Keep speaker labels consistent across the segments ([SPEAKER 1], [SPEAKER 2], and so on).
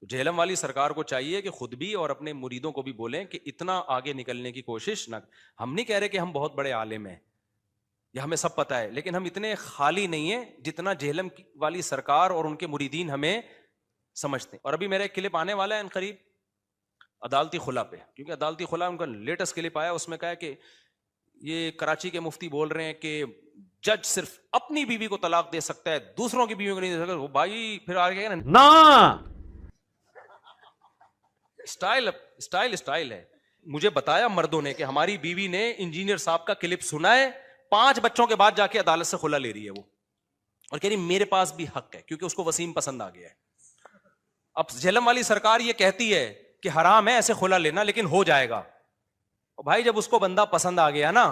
[SPEAKER 1] تو جہلم والی سرکار کو چاہیے کہ خود بھی اور اپنے مریدوں کو بھی بولیں کہ اتنا آگے نکلنے کی کوشش نہ. ہم نہیں کہہ رہے کہ ہم بہت بڑے عالم ہیں یا ہمیں سب پتہ ہے, لیکن ہم اتنے خالی نہیں ہیں جتنا جہلم والی سرکار اور ان کے مریدین ہمیں سمجھتے ہیں. اور ابھی میرا ایک کلپ آنے والا ہے ان قریب عدالتی خلا پہ, کیونکہ عدالتی خلا ان کا لیٹسٹ کلپ آیا, اس میں کہا ہے کہ یہ کراچی کے مفتی بول رہے ہیں کہ جج صرف اپنی بیوی کو طلاق دے سکتا ہے, دوسروں کی بیوی کو نہیں دے سکتا. وہ بھائی پھر آگے نا اسٹائل ہے. مجھے بتایا مردوں نے کہ ہماری بیوی نے انجینئر صاحب کا کلپ سنا ہے, 5 بچوں کے بعد جا کے عدالت سے خلا لے رہی ہے وہ, اور کہہ رہی میرے پاس بھی حق ہے کیونکہ اس کو وسیم پسند آ گیا ہے. اب جہلم والی سرکار یہ کہتی ہے کہ حرام ہے ایسے خلا لینا, لیکن ہو جائے گا. بھائی جب اس کو بندہ پسند آ گیا نا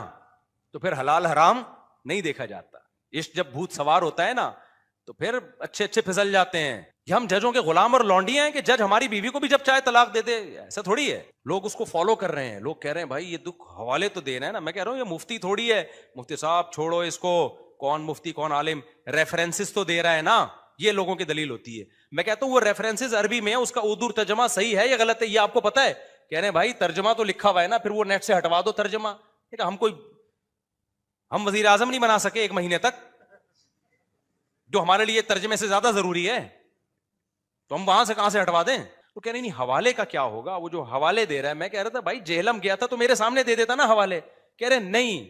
[SPEAKER 1] تو پھر حلال حرام نہیں دیکھا جاتا. عشق جب بھوت سوار ہوتا ہے نا تو پھر اچھے پھسل جاتے ہیں. یہ ہم ججوں کے غلام اور لونڈیاں ہیں کہ جج ہماری بیوی کو بھی جب چاہے طلاق دے دے, ایسا تھوڑی ہے. لوگ اس کو فالو کر رہے ہیں, لوگ کہہ رہے ہیں بھائی یہ دکھ حوالے تو دے رہے ہیں نا. میں کہہ رہا ہوں یہ مفتی تھوڑی ہے, مفتی صاحب چھوڑو اس کو, کون مفتی کون عالم, ریفرنسز تو دے رہا ہے نا, یہ لوگوں کی دلیل ہوتی ہے. میں کہتا ہوں وہ ریفرنسز عربی میں ہے, اس کا اردو ترجمہ صحیح ہے یا غلط ہے یہ آپ کو پتا ہے؟ کہہ رہے ہیں بھائی ترجمہ تو لکھا ہوا ہے نا, پھر وہ نیٹ سے ہٹوا دو ترجمہ. ہم وزیر اعظم نہیں بنا سکے 1 مہینے تک, جو ہمارے لیے ترجمے سے زیادہ ضروری ہے, تو ہم وہاں سے کہاں سے ہٹوا دیں؟ تو کہہ رہے نہیں حوالے کا کیا ہوگا, وہ جو حوالے دے رہا ہے. میں کہہ رہا تھا بھائی جہلم گیا تھا تو میرے سامنے دے دیتا نا حوالے. کہہ رہے نہیں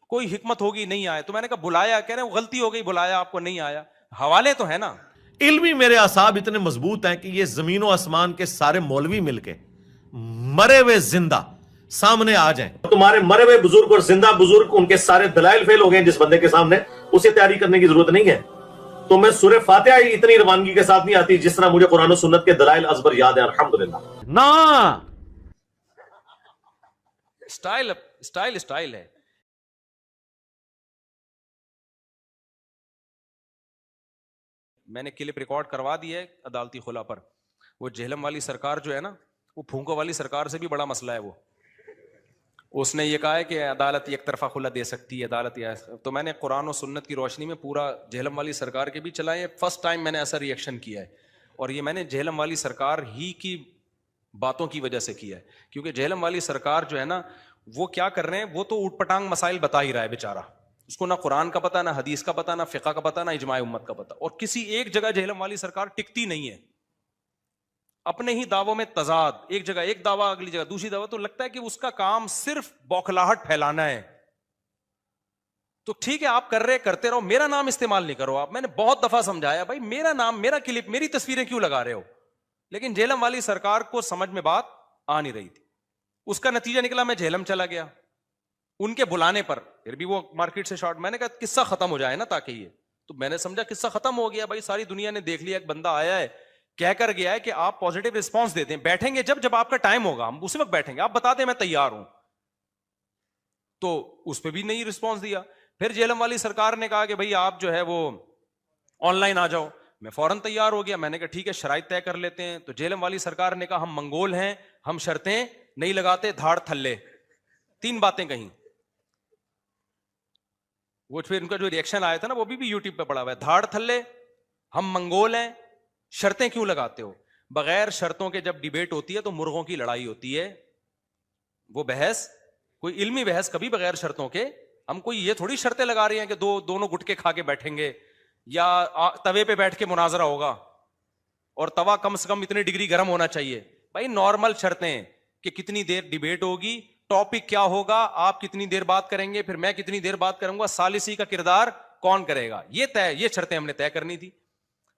[SPEAKER 1] کوئی حکمت ہوگی نہیں آئے. تو میں نے کہا بلایا, کہہ رہے غلطی ہو گئی بلایا آپ کو نہیں آیا, حوالے تو ہے نا.
[SPEAKER 2] علمی میرے اعصاب اتنے مضبوط ہیں کہ یہ زمین و آسمان کے سارے مولوی مل کے مرے ہوئے زندہ سامنے آ جائیں.
[SPEAKER 3] تمہارے مرے ہوئے بزرگ اور زندہ بزرگ ان کے سارے دلائل فیل ہو گئے جس بندے کے سامنے, اسے تیاری کرنے کی ضرورت نہیں ہے. تو میں سورہ فاتحہ اتنی روانگی کے ساتھ نہیں آتی جس طرح مجھے قرآن و سنت کے دلائل ازبر یاد ہیں الحمدللہ.
[SPEAKER 2] نا
[SPEAKER 1] اسٹائل ہے. میں نے کلپ ریکارڈ کروا دی ہے عدالتی خلا پر. وہ جہلم والی سرکار جو ہے نا, وہ پھونکو والی سرکار سے بھی بڑا مسئلہ ہے. وہ اس نے یہ کہا ہے کہ عدالت ایک طرفہ خلا دے سکتی ہے, عدالت. تو میں نے قرآن و سنت کی روشنی میں پورا جہلم والی سرکار کے بھی چلائے. فرسٹ ٹائم میں نے ایسا ریئیکشن کیا ہے, اور یہ میں نے جہلم والی سرکار ہی کی باتوں کی وجہ سے کیا ہے, کیونکہ جہلم والی سرکار جو ہے نا وہ کیا کر رہے ہیں, وہ تو اوٹ پٹانگ مسائل بتا ہی رہا ہے بیچارہ. اس کو نہ قرآن کا پتہ, نہ حدیث کا پتہ, نہ فقہ کا پتہ, نہ اجماع امت کا پتہ. اور کسی ایک جگہ جہلم والی سرکار ٹکتی نہیں ہے, اپنے ہی دعووں میں تضاد, ایک جگہ ایک دعویٰ اگلی جگہ دوسری دعویٰ. تو لگتا ہے کہ اس کا کام صرف بوکھلاہٹ پھیلانا ہے. تو ٹھیک ہے آپ کر رہے کرتے رہو, میرا نام استعمال نہیں کرو آپ. میں نے بہت دفعہ سمجھایا بھائی میرا نام, میرا کلپ, میری تصویریں کیوں لگا رہے ہو, لیکن جہلم والی سرکار کو سمجھ میں بات آ نہیں رہی تھی. اس کا نتیجہ نکلا میں جہلم چلا گیا ان کے بلانے پر, پھر بھی وہ مارکیٹ سے شارٹ. میں نے کہا قصہ ختم ہو جائے نا تاکہ یہ, تو میں نے سمجھا قصہ ختم ہو گیا بھائی, ساری دنیا نے دیکھ لیا, ایک بندہ آیا ہے کہہ کر گیا ہے کہ آپ پازیٹیو رسپانس دیتے ہیں, بیٹھیں گے جب آپ کا ٹائم ہوگا ہم اسی وقت بیٹھیں گے, آپ بتا دیں میں تیار ہوں. تو اس پہ بھی نہیں رسپانس دیا. پھر جہلم والی سرکار نے کہا کہ بھائی آپ جو ہے وہ آن لائن آ جاؤ. میں فوراً تیار ہو گیا. میں نے کہا ٹھیک ہے شرائط طے کر لیتے ہیں. تو جہلم والی سرکار نے کہا ہم منگول ہیں, ہم شرطیں نہیں لگاتے, دھاڑ تھلے. 3 باتیں کہیں. وہ پھر ان کا جو ریئیکشن آیا تھا نا وہ بھی یوٹیوب پہ پڑا ہوا ہے, دھاڑ تھلے, ہم منگول ہیں, شرطیں کیوں لگاتے ہو. بغیر شرطوں کے جب ڈیبیٹ ہوتی ہے تو مرغوں کی لڑائی ہوتی ہے. وہ بحث کوئی علمی بحث کبھی بغیر شرطوں کے, ہم کوئی یہ تھوڑی شرطیں لگا رہی ہیں کہ دونوں گٹکے کھا کے بیٹھیں گے یا توے پہ بیٹھ کے مناظرہ ہوگا, اور توا کم سے کم اتنی ڈگری گرم ہونا چاہیے. بھائی نارمل شرطیں کہ کتنی دیر ڈیبیٹ ہوگی, ٹاپک کیا ہوگا, آپ کتنی دیر بات کریں گے, پھر میں کتنی دیر بات کروں گا, ثالثی کا کردار کون کرے گا, یہ شرطیں ہم نے طے کرنی تھی.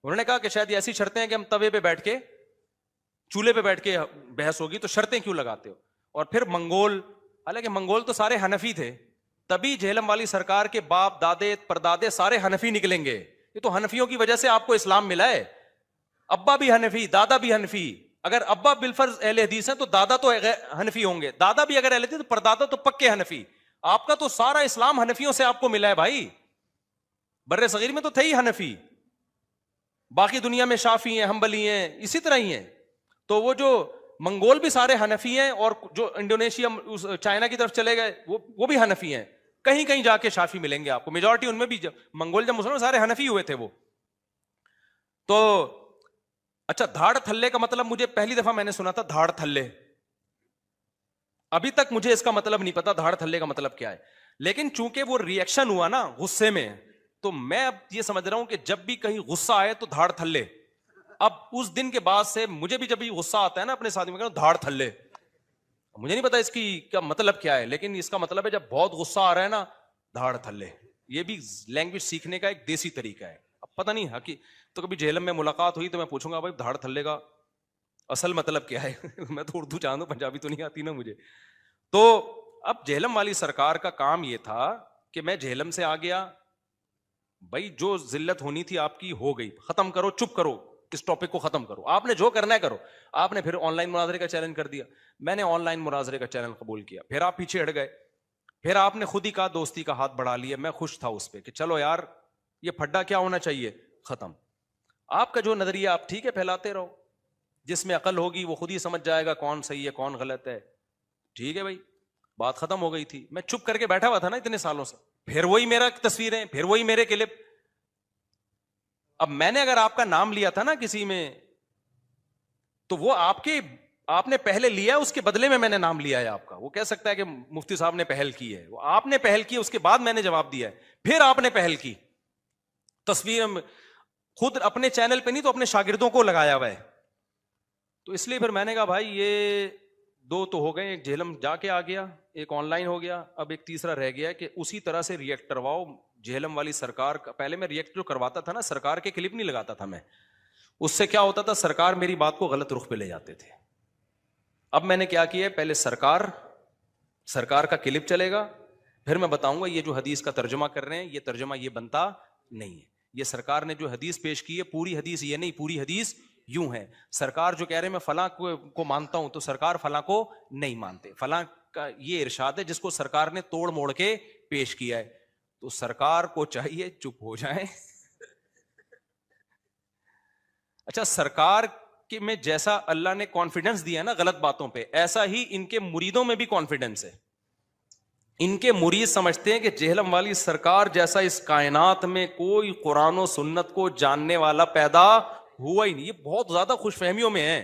[SPEAKER 1] انہوں نے کہا کہ شاید ایسی شرطیں ہیں کہ ہم توے پہ بیٹھ کے, چولہے پہ بیٹھ کے بحث ہوگی, تو شرطیں کیوں لگاتے ہو. اور پھر منگول, حالانکہ منگول تو سارے حنفی تھے, تبھی جہلم والی سرکار کے باپ دادے پردادے سارے حنفی نکلیں گے. یہ تو حنفیوں کی وجہ سے آپ کو اسلام ملا ہے. ابا بھی حنفی, دادا بھی حنفی. اگر ابا بالفرض اہل حدیث ہیں تو دادا تو حنفی ہوں گے, دادا بھی اگر اہل حدیث تو پردادا تو پکے حنفی. آپ کا تو سارا اسلام حنفیوں سے آپ کو ملا ہے بھائی. بر صغیر میں تو تھے ہی حنفی, باقی دنیا میں شافعی ہیں, حنبلی ہیں, اسی طرح ہی ہیں. تو وہ جو منگول بھی سارے حنفی ہیں, اور جو انڈونیشیا چائنا کی طرف چلے گئے وہ بھی حنفی ہیں. کہیں کہیں جا کے شافعی ملیں گے آپ کو, میجورٹی ان میں بھی. منگول جب مسلمان سارے حنفی ہوئے تھے وہ. تو اچھا دھاڑ تھلے کا مطلب مجھے پہلی دفعہ میں نے سنا تھا دھاڑ تھلے, ابھی تک مجھے اس کا مطلب نہیں پتا دھاڑ تھلے کا مطلب کیا ہے, لیکن چونکہ وہ ریئیکشن ہوا نا غصے میں, تو میں اب یہ سمجھ رہا ہوں کہ جب بھی کہیں غصہ آئے تو دھاڑ تھلے. اب اس دن کے بعد سے مجھے بھی جب بھی غصہ آتا ہے نا اپنے ساتھ میں کہوں دھاڑ تھلے. مجھے نہیں پتا اس کی کیا مطلب کیا ہے, لیکن اس کا مطلب ہے جب بہت غصہ آ رہا ہے نا دھاڑ تھلے. یہ بھی لینگویج سیکھنے کا ایک دیسی طریقہ ہے. اب پتہ نہیں تو کبھی جہلم میں ملاقات ہوئی تو میں پوچھوں گا بھائی دھاڑ تھلے کا اصل مطلب کیا ہے. میں تو اردو جانتا ہوں, پنجابی تو نہیں آتی نا مجھے. تو اب جہلم والی سرکار کا کام یہ تھا کہ میں جہلم سے آ گیا, بھائی جو ذلت ہونی تھی آپ کی ہو گئی, ختم کرو, چپ کرو, اس ٹاپک کو ختم کرو, آپ نے جو کرنا ہے کرو. آپ نے پھر آن لائن مناظرے کا چیلنج کر دیا, میں نے آن لائن مناظرے کا چیلنج قبول کیا, پھر آپ پیچھے ہٹ گئے, پھر آپ نے خود ہی کہا دوستی کا ہاتھ بڑھا لیا. میں خوش تھا اس پہ کہ چلو یار یہ پھڈا کیا ہونا چاہیے, ختم. آپ کا جو نظریہ آپ ٹھیک ہے پھیلاتے رہو, جس میں عقل ہوگی وہ خود ہی سمجھ جائے گا کون صحیح ہے کون غلط ہے. ٹھیک ہے بھائی, بات ختم ہو گئی تھی. میں چپ کر کے بیٹھا ہوا تھا نا اتنے سالوں سے, پھر وہی میرا تصویریں, پھر وہی میرے کلپ. اب میں نے اگر آپ کا نام لیا تھا نا کسی میں, تو وہ آپ نے پہلے لیا, اس کے بدلے میں نے نام لیا ہے آپ کا. وہ کہہ سکتا ہے کہ مفتی صاحب نے پہل کی ہے, وہ آپ نے پہل کی, اس کے بعد میں نے جواب دیا ہے, پھر آپ نے پہل کی. تصویر خود اپنے چینل پہ نہیں تو اپنے شاگردوں کو لگایا ہوا ہے. تو اس لیے پھر میں نے کہا بھائی یہ دو تو ہو گئے, ایک جہلم جا کے آ گیا, ایک آن لائن ہو گیا, اب ایک تیسرا رہ گیا کہ اسی طرح سے ریئیکٹ کرواؤ جہلم والی سرکار کا. پہلے میں ریئیکٹ جو کرواتا تھا نا, سرکار کے کلپ نہیں لگاتا تھا میں, اس سے کیا ہوتا تھا سرکار میری بات کو غلط رخ پہ لے جاتے تھے. اب میں نے کیا کیا, پہلے سرکار کا کلپ چلے گا, پھر میں بتاؤں گا یہ جو حدیث کا ترجمہ کر رہے ہیں یہ ترجمہ یہ بنتا نہیں ہے. یہ سرکار نے جو حدیث پیش کی ہے پوری حدیث یہ نہیں, پوری حدیث یوں ہے. سرکار جو کہہ رہے ہیں میں فلاں کو مانتا ہوں, تو سرکار فلاں کو نہیں مانتے. فلاں کا یہ ارشاد ہے جس کو سرکار نے توڑ موڑ کے پیش کیا ہے, تو سرکار کو چاہیے چپ ہو جائیں. اچھا سرکار کہ میں جیسا اللہ نے کانفیڈنس دیا نا غلط باتوں پہ, ایسا ہی ان کے مریدوں میں بھی کانفیڈنس ہے. ان کے مرید سمجھتے ہیں کہ جہلم والی سرکار جیسا اس کائنات میں کوئی قرآن و سنت کو جاننے والا پیدا ہوا ہی نہیں. یہ بہت زیادہ خوش فہمیوں میں ہیں.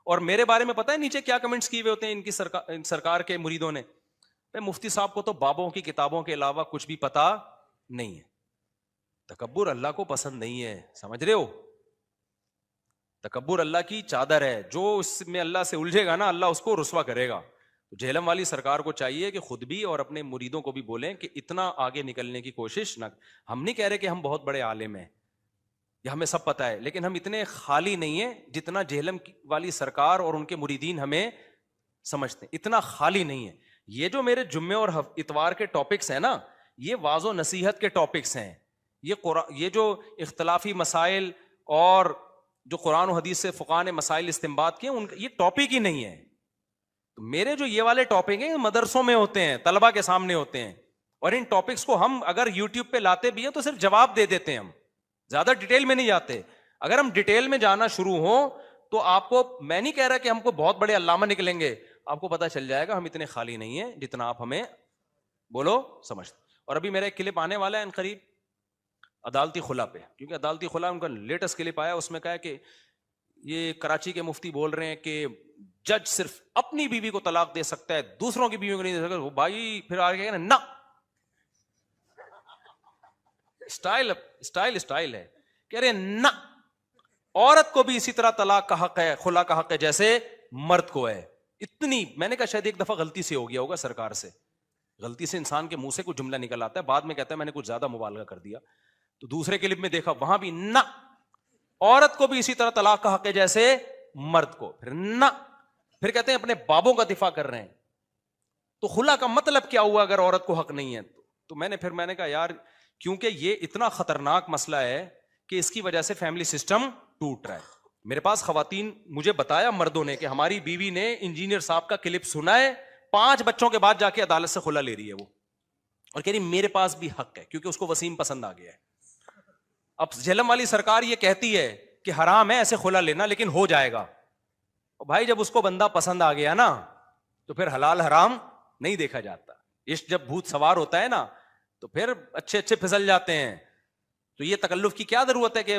[SPEAKER 1] اور میرے بارے میں پتہ ہے نیچے کیا کمنٹس کیے ہوئے ہوتے ہیں ان کی سرکار کے مریدوں نے, مفتی صاحب کو تو بابوں کی کتابوں کے علاوہ کچھ بھی پتا نہیں ہے. تکبر اللہ کو پسند نہیں ہے, سمجھ رہے ہو. تکبر اللہ کی چادر ہے, جو اس میں اللہ سے الجھے گا نا اللہ اس کو رسوا کرے گا. تو جہلم والی سرکار کو چاہیے کہ خود بھی اور اپنے مریدوں کو بھی بولیں کہ اتنا آگے نکلنے کی کوشش نہ. ہم نہیں کہہ رہے کہ ہم بہت بڑے عالم ہیں یا ہمیں سب پتہ ہے, لیکن ہم اتنے خالی نہیں ہیں جتنا جہلم والی سرکار اور ان کے مریدین ہمیں سمجھتے ہیں. اتنا خالی نہیں ہے. یہ جو میرے جمعے اور اتوار کے ٹاپکس ہیں نا, یہ واعظ و نصیحت کے ٹاپکس ہیں. یہ جو اختلافی مسائل اور جو قرآن و حدیث سے فقہاء نے مسائل استنباط کیے ان یہ ٹاپک ہی نہیں ہے. تو میرے جو یہ والے ٹاپک ہیں مدرسوں میں ہوتے ہیں, طلبہ کے سامنے ہوتے ہیں, اور ان ٹاپکس کو ہم اگر یوٹیوب پہ لاتے بھی ہیں تو صرف جواب دے دیتے ہیں, ہم زیادہ ڈیٹیل میں نہیں جاتے. اگر ہم ڈیٹیل میں جانا شروع ہوں تو آپ کو, میں نہیں کہہ رہا کہ ہم کو بہت بڑے علامہ نکلیں گے, آپ کو پتہ چل جائے گا ہم اتنے خالی نہیں ہیں جتنا آپ ہمیں بولو سمجھتے. اور ابھی میرا ایک کلپ آنے والا ہے ان قریب عدالتی خلا پہ, کیونکہ عدالتی خلا ان کا لیٹسٹ کلپ آیا, اس میں کہا ہے کہ یہ کراچی کے مفتی بول رہے ہیں کہ جج صرف اپنی بیوی کو طلاق دے سکتا ہے, دوسروں کی بیوی کو نہیں دے سکتا. وہ بھائی پھر آگے کہنا نا, اسٹائل ہے, کہہ رہے نا عورت کو بھی اسی طرح طلاق کا حق ہے, خلا کا حق ہے جیسے مرد کو ہے. اتنی میں نے کہا شاید ایک دفعہ غلطی سے ہو گیا ہوگا سرکار سے, غلطی سے انسان کے منہ سے کچھ جملہ نکل آتا ہے, بعد میں کہتا ہے میں نے کچھ زیادہ مبالغہ کر دیا. تو دوسرے کلپ میں دیکھا وہاں بھی نہ, عورت کو بھی اسی طرح طلاق کا حق ہے جیسے مرد کو, پھر نہ, پھر کہتے ہیں اپنے بابوں کا دفاع کر رہے ہیں. تو خلا کا مطلب کیا ہوا اگر عورت کو حق نہیں ہے؟ تو میں نے کہا یار کیونکہ یہ اتنا خطرناک مسئلہ ہے کہ اس کی وجہ سے فیملی سسٹم ٹوٹ رہا ہے. میرے پاس خواتین مجھے بتایا مردوں نے کہ ہماری بیوی نے انجینئر صاحب کا کلپ سنا ہے, 5 بچوں کے بعد جا کے عدالت سے خلا لے رہی ہے وہ, اور کہہ رہی میرے پاس بھی حق ہے کیونکہ اس کو وسیم پسند آ گیا ہے. اب جہلم والی سرکار یہ کہتی ہے کہ حرام ہے ایسے خلا لینا لیکن ہو جائے گا. بھائی جب اس کو بندہ پسند آ گیا نا تو پھر حلال حرام نہیں دیکھا جاتا. عشق جب بھوت سوار ہوتا ہے نا تو پھر اچھے پھسل جاتے ہیں. تو یہ تکلف کی کیا ضرورت ہے کہ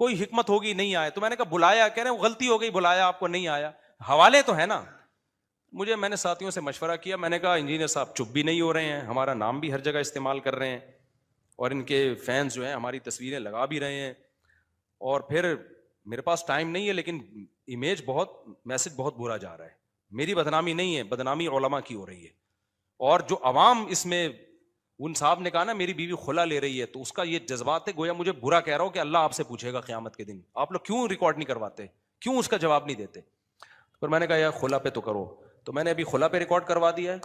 [SPEAKER 1] کوئی حکمت ہوگی نہیں آئے. تو میں نے کہا بلایا, کہہ رہے ہیں غلطی ہو گئی, بلایا آپ کو نہیں آیا, حوالے تو ہے نا. میں نے ساتھیوں سے مشورہ کیا, میں نے کہا انجینئر صاحب چپ بھی نہیں ہو رہے ہیں, ہمارا نام بھی ہر جگہ استعمال کر رہے ہیں, اور ان کے فینس جو ہیں ہماری تصویریں لگا بھی رہے ہیں, اور پھر میرے پاس ٹائم نہیں ہے, لیکن امیج میسج بہت برا جا رہا ہے. میری بدنامی نہیں ہے, بدنامی علماء کی ہو رہی ہے. اور جو عوام اس میں, ان صاحب نے کہا نا میری بیوی خلا لے رہی ہے, تو اس کا یہ جذبات ہے, گویا مجھے برا کہہ رہا ہوں کہ اللہ آپ سے پوچھے گا قیامت کے دن, آپ لوگ کیوں ریکارڈ نہیں کرواتے, کیوں اس کا جواب نہیں دیتے. پر میں نے کہا یار خلا پہ تو کرو, تو میں نے ابھی خلا پہ ریکارڈ کروا دیا ہے,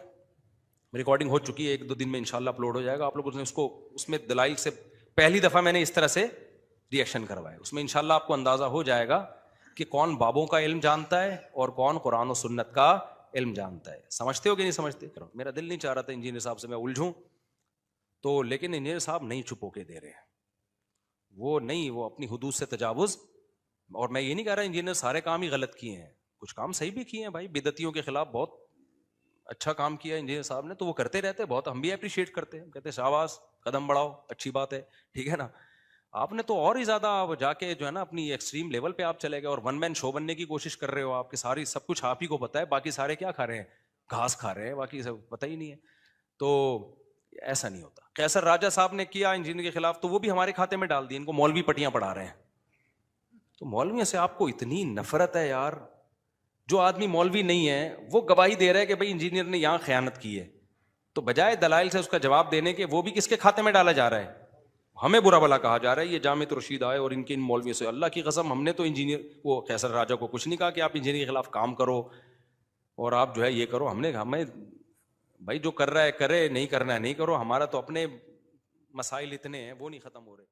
[SPEAKER 1] ریکارڈنگ ہو چکی ہے, 1-2 دن میں انشاءاللہ اپلوڈ ہو جائے گا. آپ لوگ اس میں دلائل سے پہلی دفعہ میں نے اس طرح سے ریئیکشن کروایا. اس میں انشاءاللہ آپ کو اندازہ ہو جائے گا کہ کون بابوں کا علم جانتا ہے اور کون قرآن و سنت کا علم جانتا ہے. سمجھتے ہو کہ نہیں سمجھتے؟ میرا دل نہیں چاہ رہا تھا انجینئر صاحب سے میں الجھوں تو, لیکن انجینئر صاحب نہیں چھپو کے دے رہے ہیں, وہ اپنی حدود سے تجاوز. اور میں یہ نہیں کہہ رہا انجینئر سارے کام ہی غلط کیے ہیں, کچھ کام صحیح بھی کیے ہیں بھائی. بدعتیوں کے خلاف بہت اچھا کام کیا انجینئر صاحب نے, تو وہ کرتے رہتے, بہت ہم بھی اپریشیٹ کرتے ہیں, کہتے ہیں شاباش, قدم بڑھاؤ, اچھی بات ہے, ٹھیک ہے نا. آپ نے تو اور ہی زیادہ جا کے جو ہے نا اپنی ایکسٹریم لیول پہ آپ چلے گئے, اور ون مین شو بننے کی کوشش کر رہے ہو. آپ کے ساری سب کچھ آپ ہی کو پتا ہے, باقی سارے کیا کھا رہے ہیں, گھاس کھا رہے ہیں, باقی سب پتہ ہی نہیں ہے. تو ایسا نہیں ہوتا. قیصر راجہ صاحب نے کیا انجینئر کے خلاف, تو وہ بھی ہمارے کھاتے میں ڈال دی, ان کو مولوی پٹیاں پڑھا رہے ہیں. تو مولویوں سے آپ کو اتنی نفرت ہے یار. جو آدمی مولوی نہیں ہے وہ گواہی دے رہا ہے کہ بھائی انجینئر نے یہاں خیانت کی ہے, تو بجائے دلائل سے اس کا جواب دینے کے, وہ بھی کس کے کھاتے میں ڈالا جا رہا ہے, ہمیں برا بلا کہا جا رہا ہے. یہ جامع رشید آئے اور ان کے ان مولویوں سے, اللہ کی قسم ہم نے تو انجینئر وہ قیصر راجہ کو کچھ نہیں کہا کہ آپ انجینئر کے خلاف کام کرو اور آپ جو ہے یہ کرو. ہمیں بھائی جو کر رہا ہے کرے, نہیں کرنا ہے نہیں کرو, ہمارا تو اپنے مسائل اتنے ہیں وہ نہیں ختم ہو رہے.